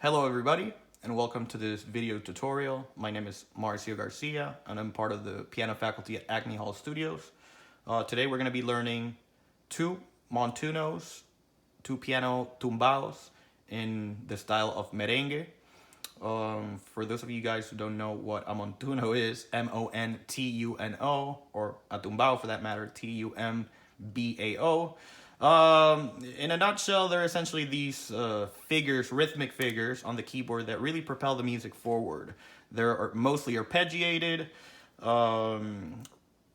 Hello everybody and welcome to this video tutorial. My name is Marcio Garcia and I'm part of the piano faculty at Acme Hall Studios. Today we're going to be learning two montunos, two piano tumbaos in the style of merengue. For those of you guys who don't know what a montuno is, M-O-N-T-U-N-O, or a tumbao for that matter, T-U-M-B-A-O. In a nutshell, they're essentially these figures, rhythmic figures on the keyboard that really propel the music forward. They're mostly arpeggiated,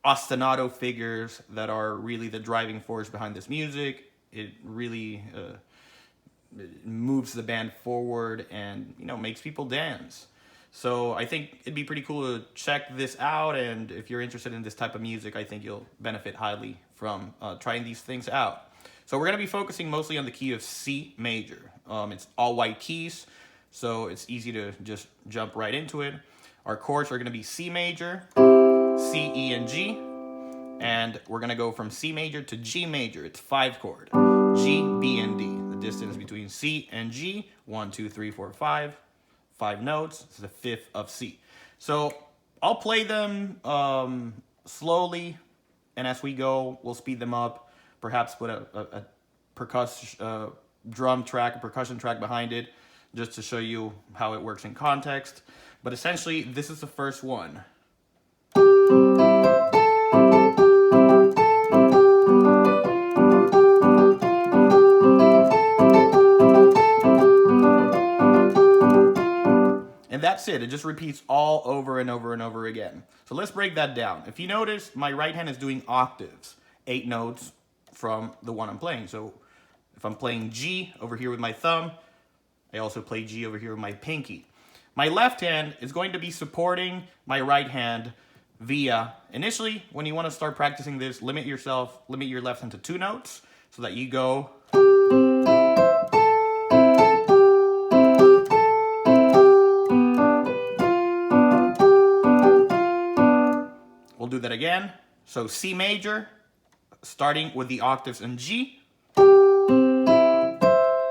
ostinato figures that are really the driving force behind this music. It really it moves the band forward and, makes people dance. So I think it'd be pretty cool to check this out, and if you're interested in this type of music, I think you'll benefit highly from trying these things out. So we're going to be focusing mostly on the key of C major. It's all white keys, so it's easy to just jump right into it. Our chords are going to be C major, C, E, and G, and we're going to go from C major to G major. It's 5-chord, G, B, and D. The distance between C and G, 1, 2, 3, 4, 5. 5 notes. It's the fifth of C. So I'll play them slowly, and as we go, we'll speed them up. Perhaps put a percussion drum track, a percussion track behind it, just to show you how it works in context. But essentially, this is the first one. And that's it. It just repeats all over and over and over again. So let's break that down. If you notice, my right hand is doing octaves, 8 notes from the one I'm playing. So if I'm playing G over here with my thumb, I also play G over here with my pinky. My left hand is going to be supporting my right hand via, initially, when you want to start practicing this, limit your left hand to 2 notes so that you go. We'll do that again. So C major, starting with the octaves in G.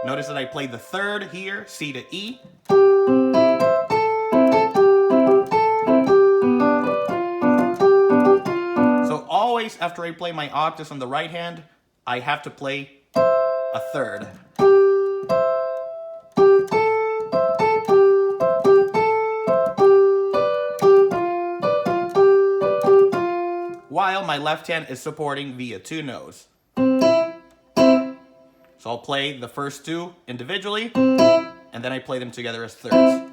Notice that I played the third here, C to E. So always after I play my octaves on the right hand, I have to play a third. While my left hand is supporting via 2 notes. So I'll play the first 2 individually, and then I play them together as thirds.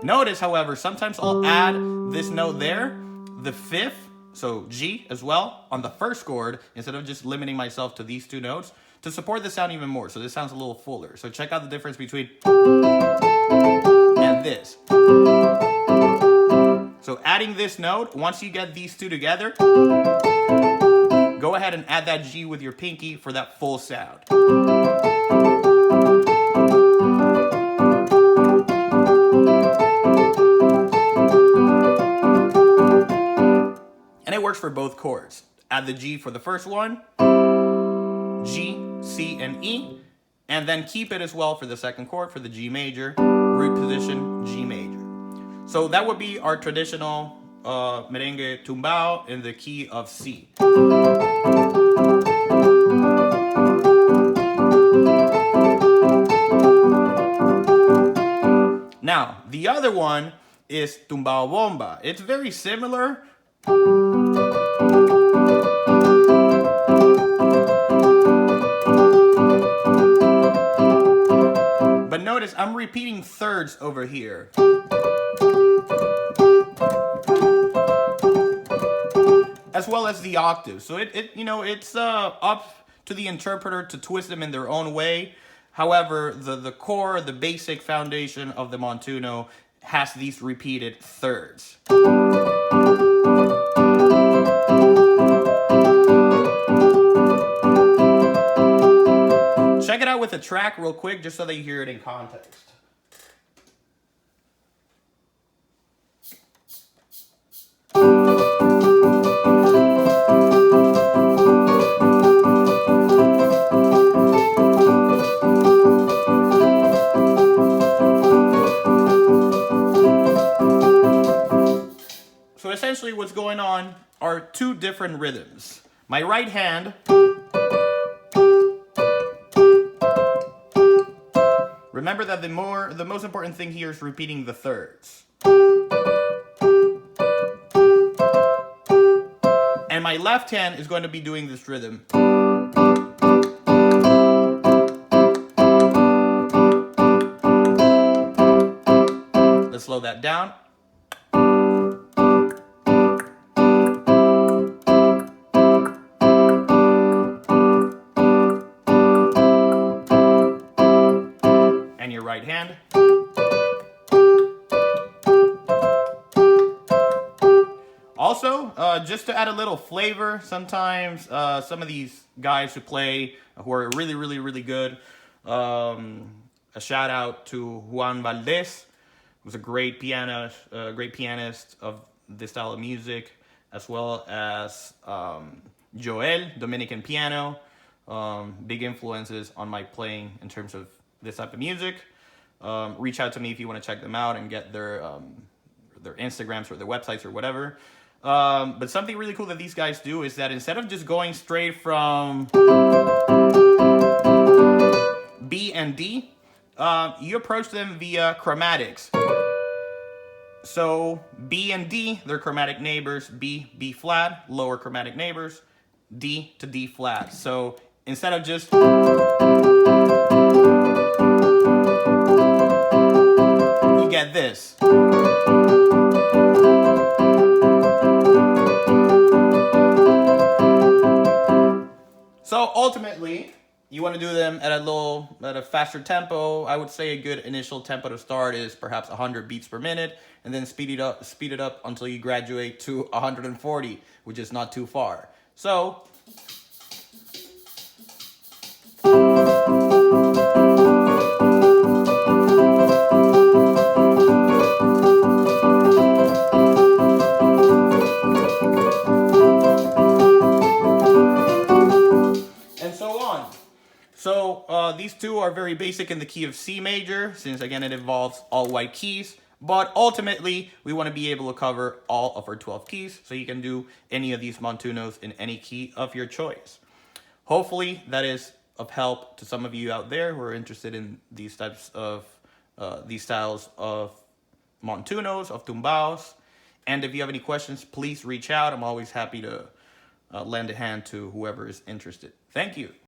Notice, however, sometimes I'll add this note there, the fifth, so G as well, on the first chord, instead of just limiting myself to these 2 notes, to support the sound even more, so this sounds a little fuller. So check out the difference between and this. So adding this note, once you get these 2 together, go ahead and add that G with your pinky for that full sound. And it works for both chords. Add the G for the first one, G, C, and E, and then keep it as well for the second chord, for the G major, root position, G major. So that would be our traditional merengue tumbao in the key of C. Now, the other one is tumbao bomba. It's very similar. But notice I'm repeating thirds over here. As well as the octaves. So it's up to the interpreter to twist them in their own way. However, the core, the basic foundation of the montuno has these repeated thirds. Check it out with a track real quick, just so that you hear it in context. are two different rhythms. My right hand, remember that the most important thing here is repeating the thirds. And my left hand is going to be doing this rhythm. Let's slow that down. And your right hand. Also, just to add a little flavor, sometimes some of these guys who are really, really, really good, a shout out to Juan Valdez, who's a great pianist of this style of music, as well as Joel, Dominican piano, big influences on my playing in terms of this type of music. Reach out to me if you want to check them out and get their Instagrams or their websites or whatever. But something really cool that these guys do is that instead of just going straight from B and D, you approach them via chromatics. So B and D, they're chromatic neighbors. B flat, lower chromatic neighbors. D to D flat. So instead of just you get this. So ultimately, you want to do them at a faster tempo. I would say a good initial tempo to start is perhaps 100 beats per minute, and then speed it up until you graduate to 140, which is not too far. So these two are very basic in the key of C major, since again it involves all white keys. But ultimately, we want to be able to cover all of our 12 keys, so you can do any of these montunos in any key of your choice. Hopefully, that is of help to some of you out there who are interested in these types of these styles of montunos, of tumbaos. And if you have any questions, please reach out. I'm always happy to lend a hand to whoever is interested. Thank you.